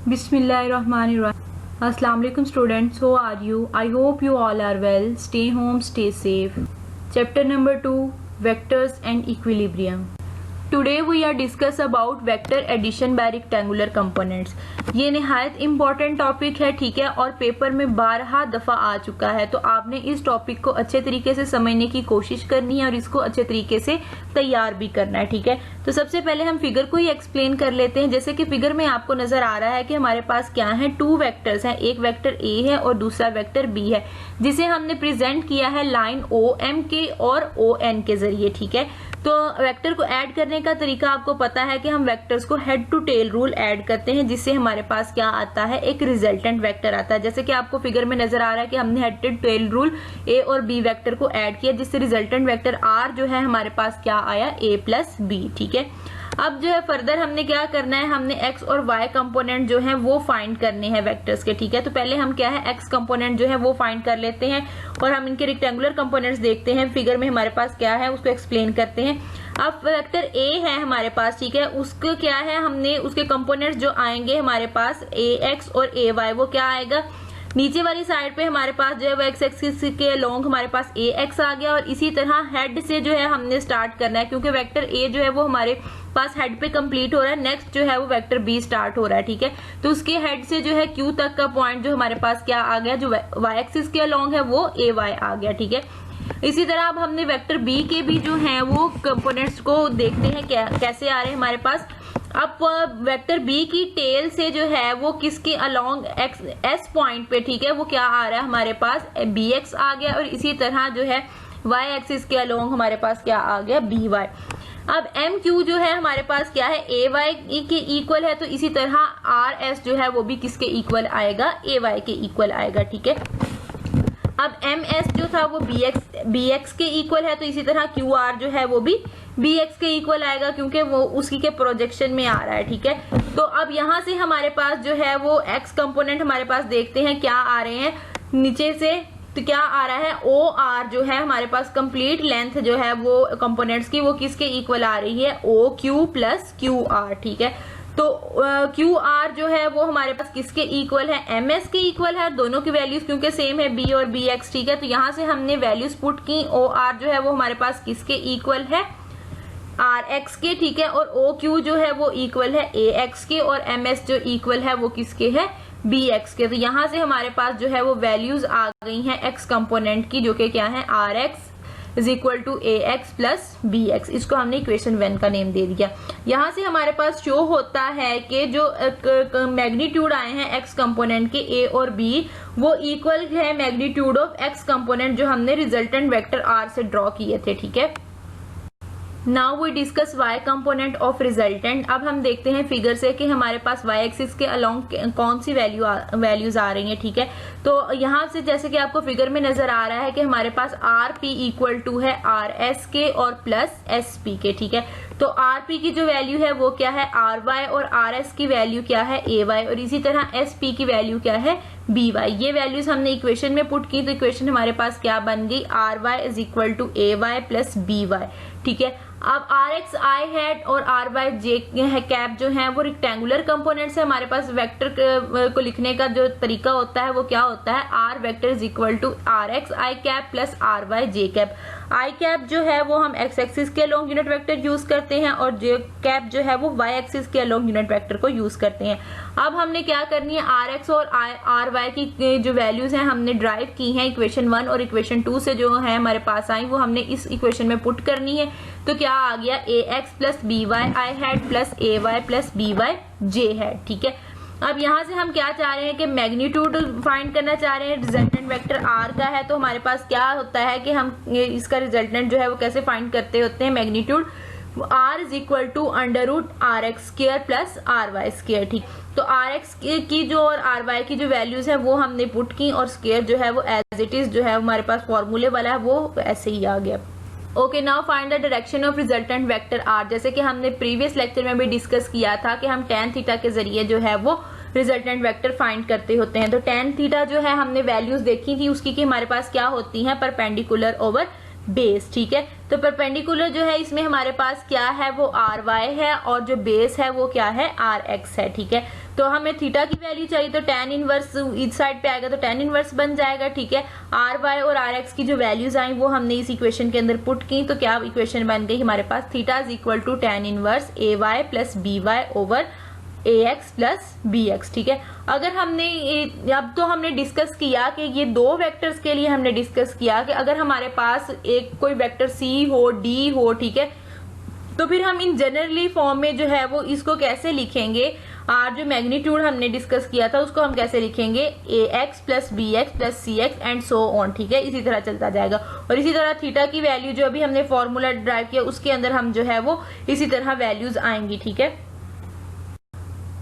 Bismillahirrahmanirrahim. Assalamu alaikum students. How are you? I hope you all are well. Stay home, stay safe. Chapter number 2, Vectors and Equilibrium. Today we are discuss about vector addition by rectangular components. ये नहायत important topic है, ठीक है, और paper में 12 दफ़ा आ चुका है, तो आपने इस टॉपिक को अच्छे तरीके से समझने की कोशिश करनी है और इसको अच्छे तरीके से तैयार भी करना है, ठीक है। तो सबसे पहले हम फिगर को ही एक्सप्लेन कर लेते हैं। जैसे कि फिगर में आपको नजर आ रहा है कि हमारे पास क्या है, 2 वेक्टर्स हैं, एक वेक्टर ए है और दूसरा वेक्टर बी है, जिसे हमने प्रेजेंट किया है लाइन ओ एम के और ओ एन के जरिए, ठीक है। तो वेक्टर को ऐड करने का तरीका आपको पता है कि हम वेक्टर्स को head to tail rule add करते हैं, जिससे हमारे पास क्या आता है, एक रिजल्टेंट वेक्टर आता है। जैसे कि आपको फिगर में नजर आ रहा है कि हमने हेड टू टेल रूल ए और बी वेक्टर को ऐड किया, जिससे रिजल्टेंट वेक्टर आर जो है हमारे पास क्या आया, ए प्लस बी, ठीक है। अब जो है फर्दर हमने क्या करना है, हमने एक्स और वाई कंपोनेंट जो है वो फाइंड करने हैं वेक्टर्स के, ठीक है। तो पहले हम क्या है, एक्स कंपोनेंट जो है वो फाइंड कर लेते हैं और हम इनके रेक्टेंगुलर कंपोनेंट्स देखते हैं। फिगर में हमारे पास क्या है उसको एक्सप्लेन करते हैं। अब वेक्टर ए है हमारे पास, ठीक है, उसको क्या है, हमने उसके कंपोनेंट्स जो आएंगे हमारे पास ए एक्स और ए वाई, वो क्या आएगा, नीचे वाली साइड पे हमारे पास जो है वो एक्स एक्सिस के अलोंग हमारे पास ए एक्स आ गया, और इसी तरह हेड से जो है हमने स्टार्ट करना है, क्योंकि वेक्टर ए जो है वो हमारे पास हेड पे कंप्लीट हो रहा है। नेक्स्ट जो है वो वेक्टर बी स्टार्ट हो रहा है, ठीक है। तो उसके हेड से जो है क्यू तक का पॉइंट जो हमारे पास क्या आ गया, जो वाई एक्सिस के अलोंग है वो ए वाई आ गया, ठीक है। इसी तरह अब हमने वेक्टर बी के भी जो है वो कंपोनेंट्स को देखते हैं कैसे आ रहे हैं हमारे पास। अब वेक्टर बी की टेल से जो है वो किसके अलोंग एक्स एस पॉइंट पे, ठीक है, वो क्या आ रहा है हमारे पास, बी एक्स आ गया, और इसी तरह जो है वाई एक्सिस के अलोंग हमारे पास क्या आ गया, बी वाई। अब एम क्यू जो है हमारे पास क्या है, ए वाई के इक्वल है, तो इसी तरह आर एस जो है वो भी किसके इक्वल आएगा, ए वाई के इक्वल आएगा, ठीक है। अब एम एस जो था वो बी एक्स के इक्वल है, तो इसी तरह क्यू आर जो है वो भी बी एक्स के इक्वल आएगा, क्योंकि वो उसी के प्रोजेक्शन में आ रहा है, ठीक है। तो अब यहाँ से हमारे पास जो है वो एक्स कंपोनेंट हमारे पास देखते हैं क्या आ रहे हैं नीचे से, तो क्या आ रहा है, ओ आर जो है हमारे पास कंप्लीट लेंथ जो है वो कंपोनेंट्स की वो किसके इक्वल आ रही है, O Q plus Q R, ठीक है। तो क्यू आर जो है वो हमारे पास किसके इक्वल है, एम एस के इक्वल है, दोनों की वैल्यूज क्योंकि सेम है, बी और बी एक्स, ठीक है। तो यहाँ से हमने वैल्यूज पुट की, ओ आर जो है वो हमारे पास किसके इक्वल है, आर एक्स के, ठीक है, और ओ क्यू जो है वो इक्वल है ए एक्स के, और एम एस जो इक्वल है वो किसके है, बी एक्स के। तो यहाँ से हमारे पास जो है वो वैल्यूज आ गई हैं एक्स कंपोनेंट की, जो कि क्या है, R X is equal to A X plus B X. इसको हमने इक्वेशन 1 का नेम दे दिया। यहाँ से हमारे पास शो होता है कि जो मैग्नीट्यूड आए हैं एक्स कंपोनेंट के ए और बी, वो इक्वल है मैग्नीट्यूड ऑफ एक्स कंपोनेंट जो हमने रिजल्टेंट वेक्टर आर से ड्रॉ किए थे, ठीक है। Now we discuss Y component of resultant. अब हम देखते हैं फिगर से कि हमारे पास वाई एक्सिस के अलोंग कौन सी वैल्यूज आ रही हैं, ठीक है। तो यहाँ से जैसे कि आपको फिगर में नजर आ रहा है कि हमारे पास आर पी इक्वल टू है आर एस के और प्लस एस पी के, ठीक है। तो आर पी की जो वैल्यू है वो क्या है, आर वाई, और आर एस की वैल्यू क्या है, ए वाई, और इसी तरह एस पी की वैल्यू क्या है, बी वाई। ये वैल्यूज हमने इक्वेशन में पुट की, तो इक्वेशन हमारे पास क्या बन गई, R Y is equal to A Y plus B Y, ठीक है। अब आर एक्स आई हैड और आर वाई जे कैप जो है वो रेक्टेंगुलर कंपोनेंट्स है। हमारे पास वेक्टर को लिखने का जो तरीका होता है वो क्या होता है, R vector is equal to R X I cap plus R Y J cap. I cap जो है वो हम एक्स एक्सिस के अलोंग यूनिट वेक्टर यूज करते हैं, और जे कैप जो है वो वाई एक्सिस के अलोंग यूनिट वेक्टर को यूज करते हैं। अब हमने क्या करनी है, आर एक्स और आर वाई की जो वैल्यूज हैं हमने ड्राइव की हैं इक्वेशन 1 और इक्वेशन 2 से, जो है हमारे पास आई वो हमने इस इक्वेशन में पुट करनी है। तो क्या आ गया, A X plus B Y I hat plus A Y plus B Y J hat, ठीक है। अब यहाँ से हम क्या चाह रहे हैं कि मैग्नीट्यूड फाइंड करना चाह रहे हैं, रिजल्टेंट वेक्टर आर का है, तो हमारे पास क्या होता है कि हम इसका रिजल्टेंट जो है वो कैसे फाइंड करते होते हैं, magnitude R is equal to under root R X square plus R Y square, ठीक। तो आर एक्स की जो और आर वाई की जो वैल्यूज है वो हमने पुट की, और स्क्वायर जो है वो एज इट इज जो है हमारे पास फॉर्मूले वाला है वो ऐसे ही आ गया। Okay, now find the direction of resultant vector R. जैसे कि हमने प्रीवियस लेक्चर में भी डिस्कस किया था कि हम tan थीटा के जरिए जो है वो रिजल्टेंट वेक्टर फाइंड करते होते हैं। तो tan थीटा जो है हमने वैल्यूज देखी थी उसकी कि हमारे पास क्या होती है, परपेंडिकुलर ओवर बेस, ठीक है। तो परपेंडिकुलर जो है इसमें हमारे पास क्या है, वो आर वाई है, और जो बेस है वो क्या है, आर एक्स है, ठीक है। तो हमें थीटा की वैल्यू चाहिए, तो tan इनवर्स इस साइड पे आएगा तो tan इनवर्स बन जाएगा, ठीक है। आर वाई और आर एक्स की जो वैल्यूज आई वो हमने इस इक्वेशन के अंदर पुट की, तो क्या इक्वेशन बन गई हमारे पास, theta is equal to tan inverse A Y plus B Y over A X plus B X, ठीक है। अगर हमने अब तो हमने डिस्कस किया कि ये दो वेक्टर्स के लिए हमने डिस्कस किया कि अगर हमारे पास एक कोई वेक्टर सी हो, डी हो, ठीक है, तो फिर हम इन जनरली फॉर्म में जो है वो इसको कैसे लिखेंगे, आर जो मैग्नीट्यूड हमने डिस्कस किया था उसको हम कैसे लिखेंगे, A X plus B X plus C X and so on, ठीक है। इसी तरह चलता जाएगा और इसी तरह थीटा की वैल्यू जो अभी हमने फॉर्मूला ड्राइव किया उसके अंदर हम जो है वो इसी तरह वैल्यूज आएंगी, ठीक है।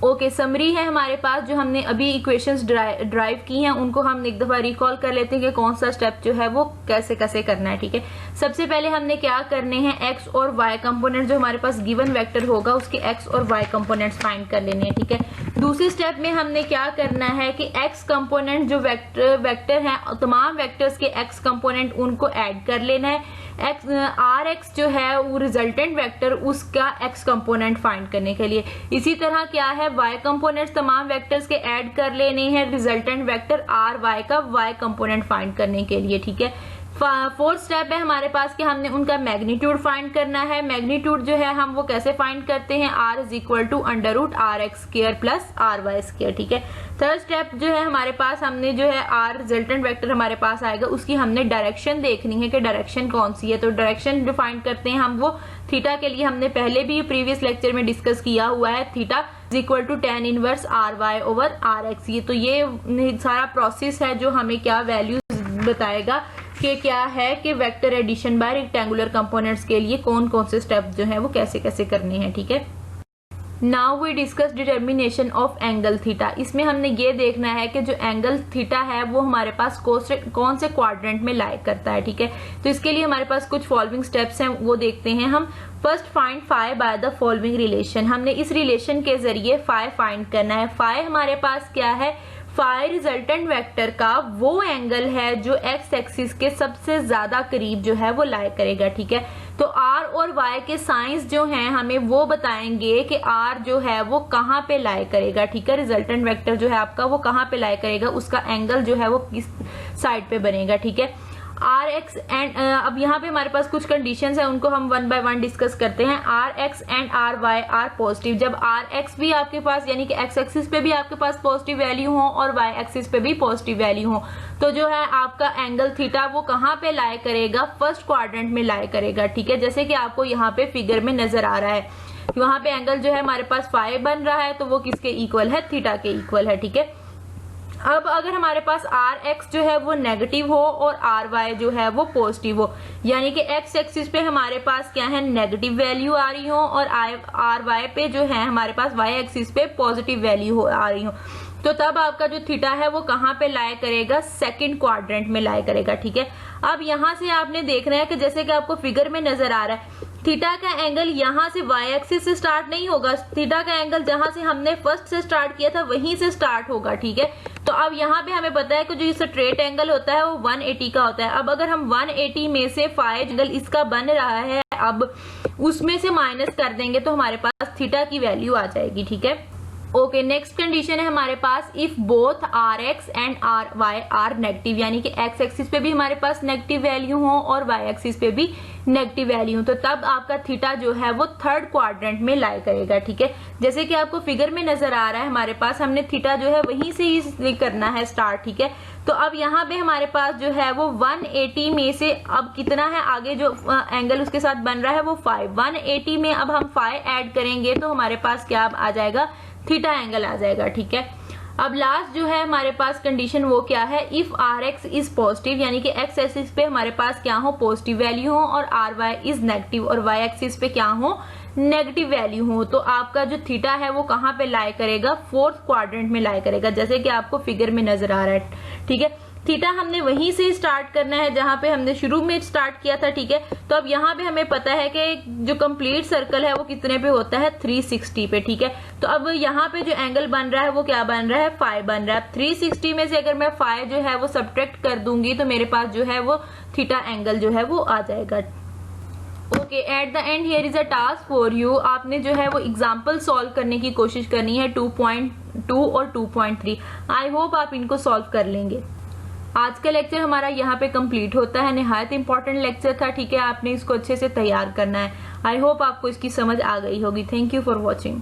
ओके, समरी है हमारे पास जो हमने अभी इक्वेशंस ड्राइव की हैं उनको हम एक दफा रिकॉल कर लेते हैं कि कौन सा स्टेप जो है वो कैसे कैसे करना है, ठीक है। सबसे पहले हमने क्या करने हैं, एक्स और वाई कंपोनेंट जो हमारे पास गिवन वेक्टर होगा उसके एक्स और वाई कंपोनेंट्स फाइंड कर लेने हैं, ठीक है। दूसरे स्टेप में हमने क्या करना है कि एक्स कंपोनेंट जो वेक्टर हैं तमाम वेक्टर्स के एक्स कंपोनेंट उनको ऐड कर लेना है। आर एक्स जो है वो रिजल्टेंट वेक्टर उसका एक्स कंपोनेंट फाइंड करने के लिए। इसी तरह क्या है, वाई कंपोनेंट्स तमाम वेक्टर्स के ऐड कर लेने हैं रिजल्टेंट वेक्टर आर वाई का वाई कंपोनेंट फाइंड करने के लिए, ठीक है। फोर्थ स्टेप है हमारे पास कि हमने उनका मैग्नीट्यूड फाइंड करना है। मैग्नीट्यूड जो है हम वो कैसे फाइंड करते हैं, R is equal to under root R X square plus R Y square, ठीक है। थर्ड स्टेप जो है हमारे पास, हमने जो है आर रिजल्टेंट वेक्टर हमारे पास आएगा उसकी हमने डायरेक्शन देखनी है कि डायरेक्शन कौन सी है, तो डायरेक्शन जो फाइंड करते हैं हम वो थीटा के लिए हमने पहले भी प्रीवियस लेक्चर में डिस्कस किया हुआ है, theta is equal to tan inverse R Y over R X. ये तो ये सारा प्रोसेस है जो हमें क्या वैल्यूज बताएगा कि क्या है कि vector addition by rectangular components के लिए कौन कौन से स्टेप जो है वो कैसे कैसे करने हैं, ठीक है। Now we discuss determination of angle theta. इसमें हमने ये देखना है कि जो एंगल थीटा है वो हमारे पास कौन से क्वाड्रेंट में लाई करता है, ठीक है। तो इसके लिए हमारे पास कुछ फॉलोइंग स्टेप्स हैं वो देखते हैं हम। First find phi by the following relation. हमने इस रिलेशन के जरिए फाई फाइंड करना है। फाई हमारे पास क्या है, फाई रिजल्टेंट वेक्टर का वो एंगल है जो एक्स एक्सिस के सबसे ज्यादा करीब जो है वो लाई करेगा, ठीक है। तो आर और वाई के साइंस जो हैं हमें वो बताएंगे कि आर जो है वो कहाँ पे लाई करेगा, ठीक है। रिजल्टेंट वेक्टर जो है आपका वो कहाँ पे लाई करेगा, उसका एंगल जो है वो किस साइड पे बनेगा, ठीक है। आर एक्स एंड अब यहाँ पे हमारे पास कुछ कंडीशंस है उनको हम वन बाय वन डिस्कस करते हैं। R X and R Y are positive. जब आर एक्स भी आपके पास यानी कि एक्स एक्सिस पे भी आपके पास पॉजिटिव वैल्यू हो और वाई एक्सिस पे भी पॉजिटिव वैल्यू हो, तो जो है आपका एंगल थीटा वो कहाँ पे लाई करेगा, फर्स्ट क्वाड्रेंट में लाई करेगा, ठीक है। जैसे कि आपको यहाँ पे फिगर में नजर आ रहा है, वहां पे एंगल जो है हमारे पास फाई बन रहा है तो वो किसके इक्वल है, थीटा के इक्वल है, ठीक है। अब अगर हमारे पास आर एक्स जो है वो नेगेटिव हो और आर वाई जो है वो पॉजिटिव हो, यानी कि एक्स एक्सिस पे हमारे पास क्या है, नेगेटिव वैल्यू आ रही हो और आर वाई पे जो है हमारे पास वाई एक्सिस पे पॉजिटिव वैल्यू आ रही हो, तो तब आपका जो थीटा है वो कहाँ पे लाई करेगा, सेकंड क्वाड्रेंट में लाई करेगा, ठीक है। अब यहाँ से आपने देखना है कि जैसे कि आपको फिगर में नजर आ रहा है, थीटा का एंगल यहाँ से वाई एक्सिस से स्टार्ट नहीं होगा, थीटा का एंगल जहां से हमने फर्स्ट से स्टार्ट किया था वहीं से स्टार्ट होगा, ठीक है। तो अब यहाँ पे हमें पता है कि जो स्ट्रेट एंगल होता है वो 180 का होता है। अब अगर हम 180 में से फाई एंगल इसका बन रहा है अब उसमें से माइनस कर देंगे तो हमारे पास थीटा की वैल्यू आ जाएगी, ठीक है। ओके, नेक्स्ट कंडीशन है हमारे पास, if both R X and R Y are negative, यानी कि एक्स एक्सिस पे भी हमारे पास नेगेटिव वैल्यू हो और वाई एक्सिस पे भी नेगेटिव वैल्यू हो, तो तब आपका थीटा जो है वो थर्ड क्वाड्रेंट में लाई करेगा, ठीक है। जैसे कि आपको फिगर में नजर आ रहा है हमारे पास, हमने थीटा जो है वहीं से ही करना है स्टार्ट, ठीक है। तो अब यहाँ पे हमारे पास जो है वो 180 में से अब कितना है आगे जो एंगल उसके साथ बन रहा है वो 180 में अब हम 5 ऐड करेंगे तो हमारे पास क्या आ जाएगा, थीटा एंगल आ जाएगा, ठीक है। अब लास्ट जो है हमारे पास कंडीशन वो क्या है, if R X is positive, यानी कि एक्स एक्सिस पे हमारे पास क्या हो, पॉजिटिव वैल्यू हो और आर वाई इज नेगेटिव और वाई एक्सिस पे क्या हो, नेगेटिव वैल्यू हो, तो आपका जो थीटा है वो कहाँ पे लाई करेगा, फोर्थ क्वाड्रेंट में लाई करेगा, जैसे कि आपको फिगर में नजर आ रहा है, ठीक है। थीटा हमने वहीं से स्टार्ट करना है जहां पे हमने शुरू में स्टार्ट किया था, ठीक है। तो अब यहाँ पे हमें पता है कि जो कंप्लीट सर्कल है वो कितने पे होता है, 360 पे, ठीक है। तो अब यहाँ पे जो एंगल बन रहा है वो क्या बन रहा है, 5 बन रहा है। 360 में से अगर मैं 5 जो है वो सब्ट्रैक्ट कर दूंगी तो मेरे पास जो है वो थीटा एंगल जो है वो आ जाएगा। Okay, at the end here is a task for you. आपने जो है वो एग्जाम्पल सॉल्व करने की कोशिश करनी है 2.2 और 2.3। आई होप आप इनको सॉल्व कर लेंगे। आज का लेक्चर हमारा यहाँ पे कंप्लीट होता है। निहायत इंपॉर्टेंट लेक्चर था, ठीक है। आपने इसको अच्छे से तैयार करना है। आई होप आपको इसकी समझ आ गई होगी। Thank you for watching.